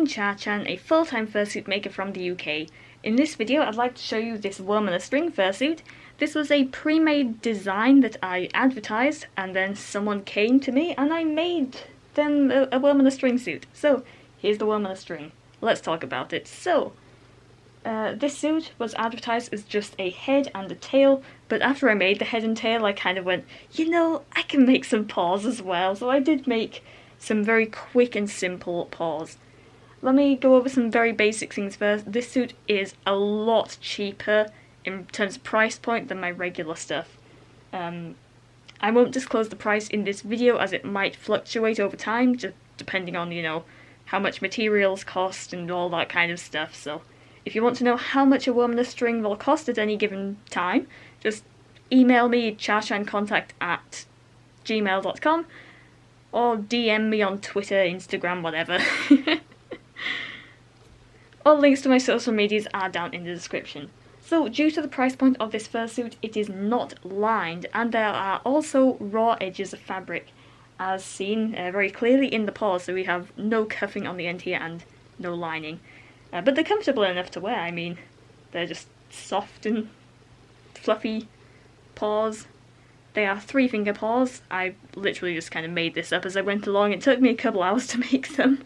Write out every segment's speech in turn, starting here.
I'm CharrChan, a full-time fursuit maker from the UK. In this video I'd like to show you this worm on a string fursuit. This was a pre-made design that I advertised, and then someone came to me and I made them a worm on a string suit. So here's the worm on a string. Let's talk about it. So this suit was advertised as just a head and a tail, but after I made the head and tail I kind of went, you know, I can make some paws as well. So I did make some very quick and simple paws. Let me go over some very basic things first. This suit is a lot cheaper in terms of price point than my regular stuff. I won't disclose the price in this video as it might fluctuate over time, just depending on, you know, how much materials cost and all that kind of stuff. So if you want to know how much a worm on a string will cost at any given time, just email me CharrChanContact@gmail.com or DM me on Twitter, Instagram, whatever. All links to my social medias are down in the description. So due to the price point of this fursuit, it is not lined, and there are also raw edges of fabric, as seen very clearly in the paws. So we have no cuffing on the end here and no lining. But they're comfortable enough to wear. I mean, they're just soft and fluffy paws. They are 3-finger paws. I literally just kind of made this up as I went along. It took me a couple hours to make them.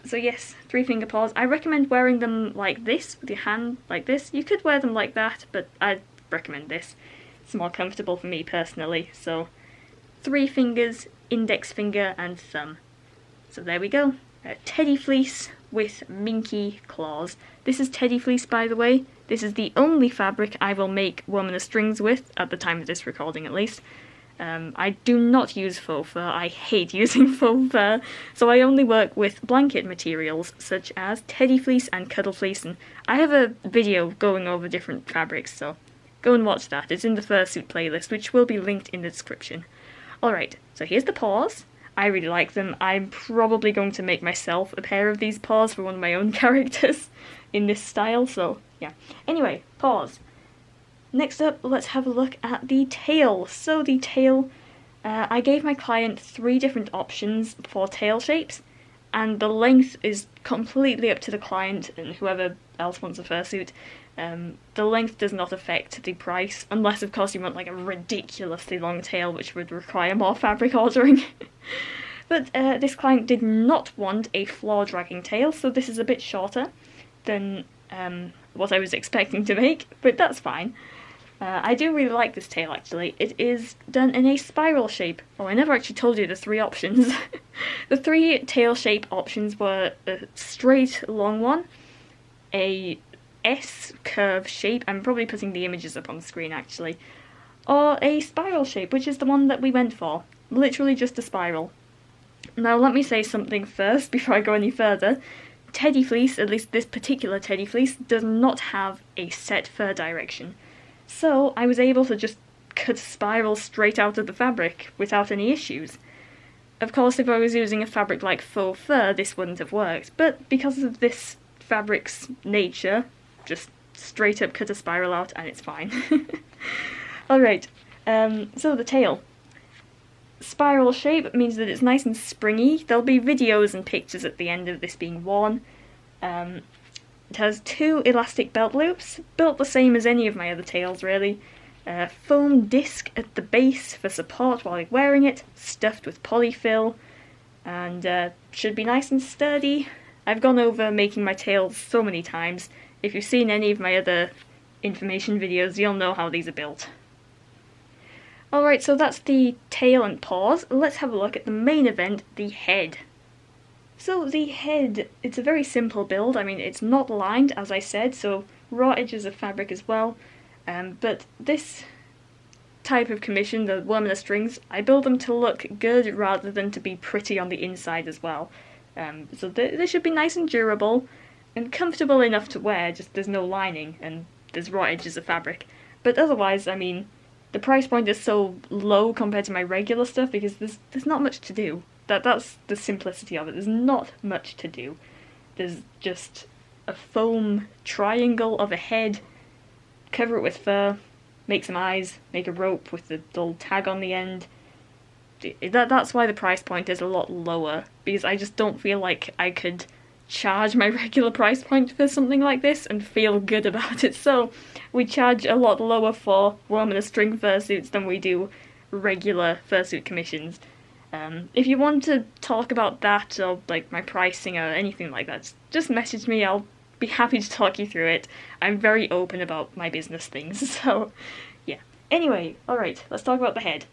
So yes, 3-finger paws. I recommend wearing them like this, with your hand like this. You could wear them like that, but I recommend this. It's more comfortable for me personally. So 3 fingers, index finger and thumb. So there we go. Teddy fleece with minky claws. This is teddy fleece, by the way. This is the only fabric I will make worm on a strings with, at the time of this recording at least. I do not use faux fur. I hate using faux fur, so I only work with blanket materials such as teddy fleece and cuddle fleece, and I have a video going over different fabrics, so go and watch that. It's in the fursuit playlist, which will be linked in the description. Alright, so here's the paws. I really like them. I'm probably going to make myself a pair of these paws for one of my own characters in this style, so yeah. Anyway, paws. Next up, let's have a look at the tail. So the tail, I gave my client 3 different options for tail shapes, and the length is completely up to the client and whoever else wants a fursuit. The length does not affect the price, unless of course you want like a ridiculously long tail, which would require more fabric ordering. But this client did not want a floor dragging tail, so this is a bit shorter than what I was expecting to make, but that's fine. I do really like this tail actually. It is done in a spiral shape. Oh, I never actually told you the 3 options. The 3 tail shape options were a straight long one, a S curve shape, I'm probably putting the images up on the screen actually, or a spiral shape, which is the one that we went for. Literally just a spiral. Now let me say something first before I go any further. Teddy fleece, at least this particular teddy fleece, does not have a set fur direction. So I was able to just cut a spiral straight out of the fabric without any issues. Of course, if I was using a fabric like faux fur, this wouldn't have worked, but because of this fabric's nature, just straight up cut a spiral out and it's fine. Alright, so the tail. Spiral shape means that it's nice and springy. There'll be videos and pictures at the end of this being worn. It has 2 elastic belt loops, built the same as any of my other tails really. Foam disc at the base for support while you're wearing it, stuffed with polyfill, and should be nice and sturdy. I've gone over making my tails so many times. If you've seen any of my other information videos, you'll know how these are built. Alright, so that's the tail and paws. Let's have a look at the main event, the head. So the head, it's a very simple build. I mean, it's not lined, as I said, so raw edges of fabric as well. But this type of commission, the worm on a strings, I build them to look good rather than to be pretty on the inside as well. So they should be nice and durable and comfortable enough to wear, just there's no lining and there's raw edges of fabric. But otherwise, I mean, the price point is so low compared to my regular stuff because there's not much to do. That's the simplicity of it. There's not much to do. There's just a foam triangle of a head, cover it with fur, make some eyes, make a rope with the little tag on the end, that's why the price point is a lot lower, because I just don't feel like I could charge my regular price point for something like this and feel good about it. So we charge a lot lower for worm and a string fursuits than we do regular fursuit commissions. If you want to talk about that, or like my pricing or anything like that, just message me. I'll be happy to talk you through it. I'm very open about my business things, so yeah. Anyway, alright, let's talk about the head.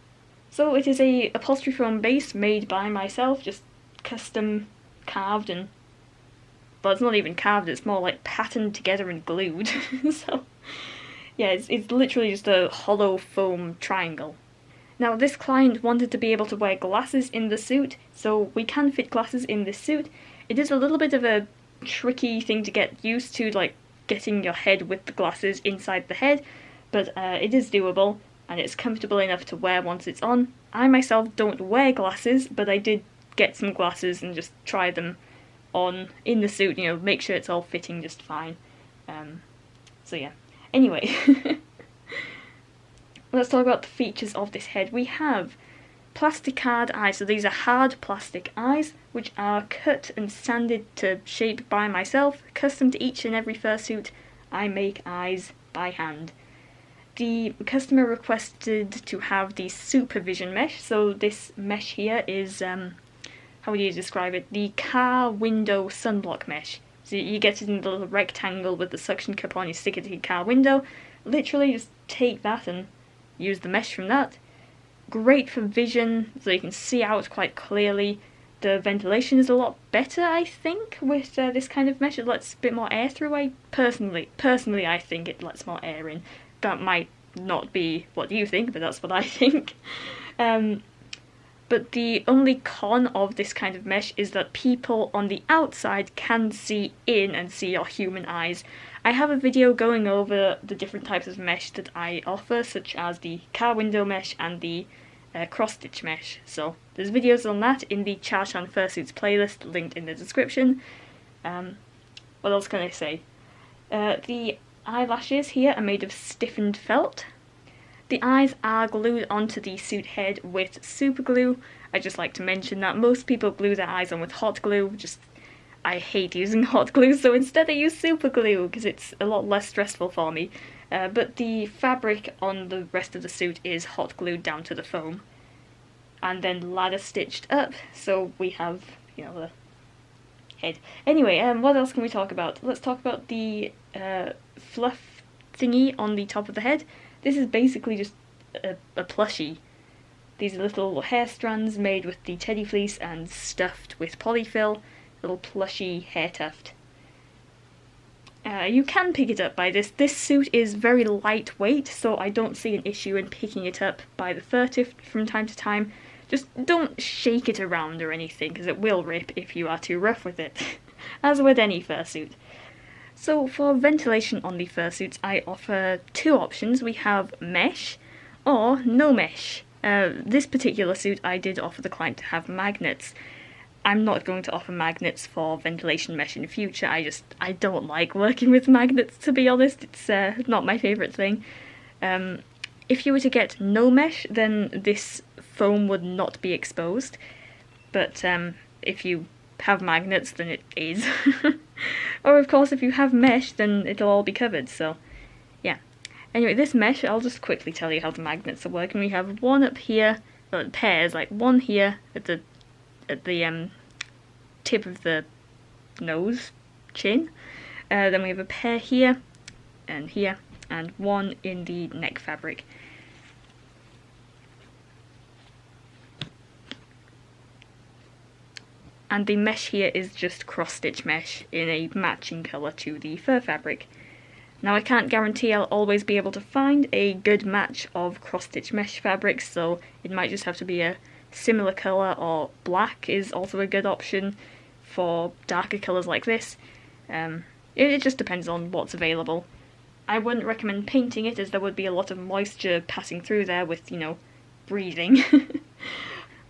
So it is a upholstery foam base made by myself, just custom carved, and well, it's not even carved, it's more like patterned together and glued. So yeah, it's literally just a hollow foam triangle. Now, this client wanted to be able to wear glasses in the suit, so we can fit glasses in this suit. It is a little bit of a tricky thing to get used to, like getting your head with the glasses inside the head, but it is doable, and it's comfortable enough to wear once it's on. I myself don't wear glasses, but I did get some glasses and just try them on in the suit, you know, make sure it's all fitting just fine. So yeah. Anyway. Let's talk about the features of this head. We have plastic hard eyes, so these are hard plastic eyes, which are cut and sanded to shape by myself, custom to each and every fursuit. I make eyes by hand. The customer requested to have the supervision mesh, so this mesh here is, how would you describe it? The car window sunblock mesh. So you get it in the little rectangle with the suction cup on, you stick it to your car window. Literally just take that and use the mesh from that. Great for vision, so you can see out quite clearly. The ventilation is a lot better, I think, with this kind of mesh. It lets a bit more air through. Personally, I think it lets more air in. That might not be what you think, but that's what I think. But the only con of this kind of mesh is that people on the outside can see in and see your human eyes. I have a video going over the different types of mesh that I offer, such as the car window mesh and the cross-stitch mesh. So there's videos on that in the CharrChan Fursuits playlist, linked in the description. What else can I say? The eyelashes here are made of stiffened felt. The eyes are glued onto the suit head with super glue. I just like to mention that most people glue their eyes on with hot glue. I hate using hot glue, so instead I use super glue because it's a lot less stressful for me. But the fabric on the rest of the suit is hot glued down to the foam, and then ladder stitched up, so we have, you know, the head. Anyway, what else can we talk about? Let's talk about the fluff thingy on the top of the head. This is basically just a plushie. These are little hair strands made with the teddy fleece and stuffed with polyfill. Little plushy hair tuft. You can pick it up by this. This suit is very lightweight, so I don't see an issue in picking it up by the furtive from time to time. Just don't shake it around or anything, because it will rip if you are too rough with it, as with any fursuit. So for ventilation on the fursuits, I offer two options. We have mesh or no mesh. This particular suit, I did offer the client to have magnets. I'm not going to offer magnets for ventilation mesh in the future. I don't like working with magnets, to be honest. It's not my favourite thing. If you were to get no mesh, then this foam would not be exposed. But if you have magnets, then it is. Or of course, if you have mesh, then it'll all be covered, so yeah. Anyway, this mesh, I'll just quickly tell you how the magnets are working. We have one up here, well, it pairs, like one here at the tip of the nose, chin. Then we have a pair here, and one in the neck fabric. And the mesh here is just cross-stitch mesh in a matching colour to the fur fabric. Now I can't guarantee I'll always be able to find a good match of cross-stitch mesh fabrics, so it might just have to be a similar colour, or black is also a good option for darker colours like this. It just depends on what's available. I wouldn't recommend painting it, as there would be a lot of moisture passing through there with, you know, breathing.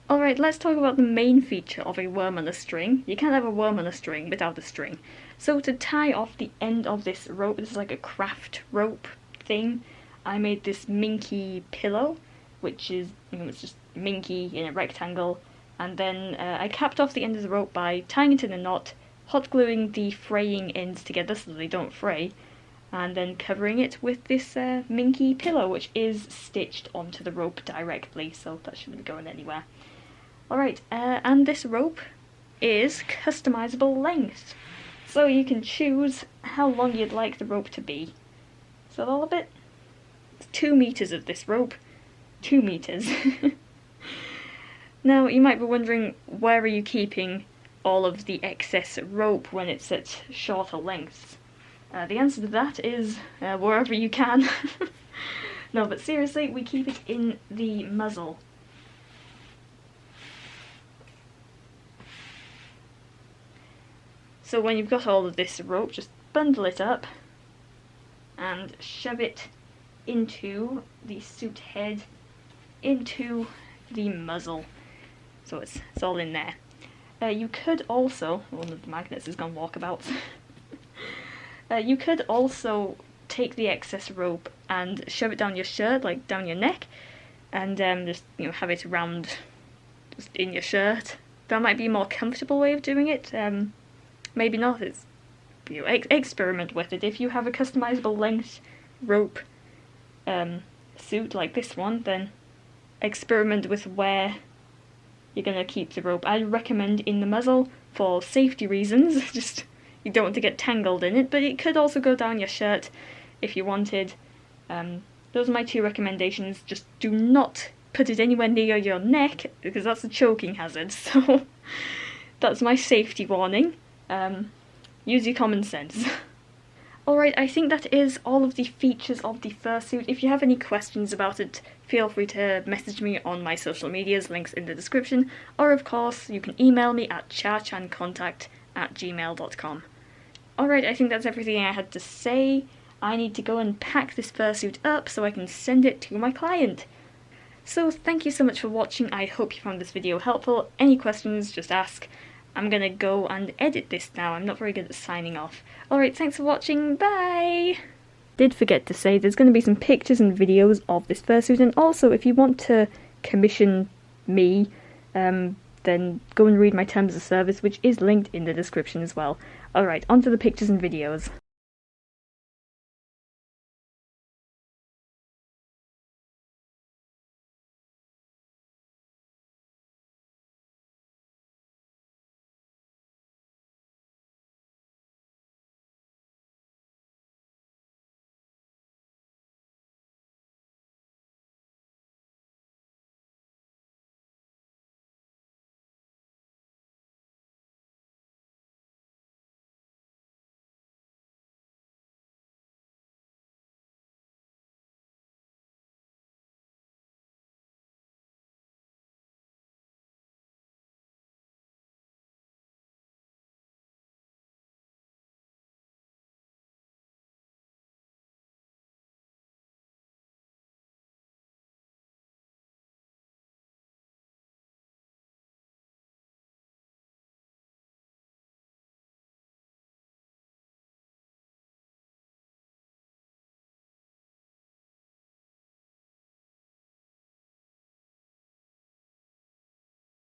Alright, let's talk about the main feature of a worm on a string. You can't have a worm on a string without a string. So to tie off the end of this rope, this is like a craft rope thing, I made this minky pillow, which is, you know, it's just minky in a rectangle, and then I capped off the end of the rope by tying it in a knot, hot gluing the fraying ends together so they don't fray, and then covering it with this minky pillow, which is stitched onto the rope directly, so that shouldn't be going anywhere. Alright, and this rope is customizable length, so you can choose how long you'd like the rope to be. So all of it? It's 2 meters of this rope. 2 meters. Now, you might be wondering, where are you keeping all of the excess rope when it's at shorter lengths? The answer to that is wherever you can. No, but seriously, we keep it in the muzzle. So when you've got all of this rope, just bundle it up and shove it into the suit head, into the muzzle. So it's all in there. You could also, one of the magnets has gone walkabout. You could also take the excess rope and shove it down your shirt, like down your neck, and just have it around, just in your shirt. That might be a more comfortable way of doing it. Maybe not. It's experiment with it. If you have a customizable length rope suit like this one, then experiment with where you're gonna keep the rope. I recommend in the muzzle for safety reasons. Just you don't want to get tangled in it, but it could also go down your shirt if you wanted. Those are my 2 recommendations. Just do not put it anywhere near your neck, because that's a choking hazard. So that's my safety warning. Use your common sense. Alright, I think that is all of the features of the fursuit. If you have any questions about it, feel free to message me on my social medias, links in the description, or of course you can email me at CharrChanContact@gmail.com. Alright, I think that's everything I had to say. I need to go and pack this fursuit up so I can send it to my client. So thank you so much for watching. I hope you found this video helpful. Any questions, just ask. I'm gonna go and edit this now. I'm not very good at signing off. Alright, thanks for watching. Bye! Did forget to say there's going to be some pictures and videos of this fursuit, and also if you want to commission me, then go and read my terms of service, which is linked in the description as well. Alright, on to the pictures and videos.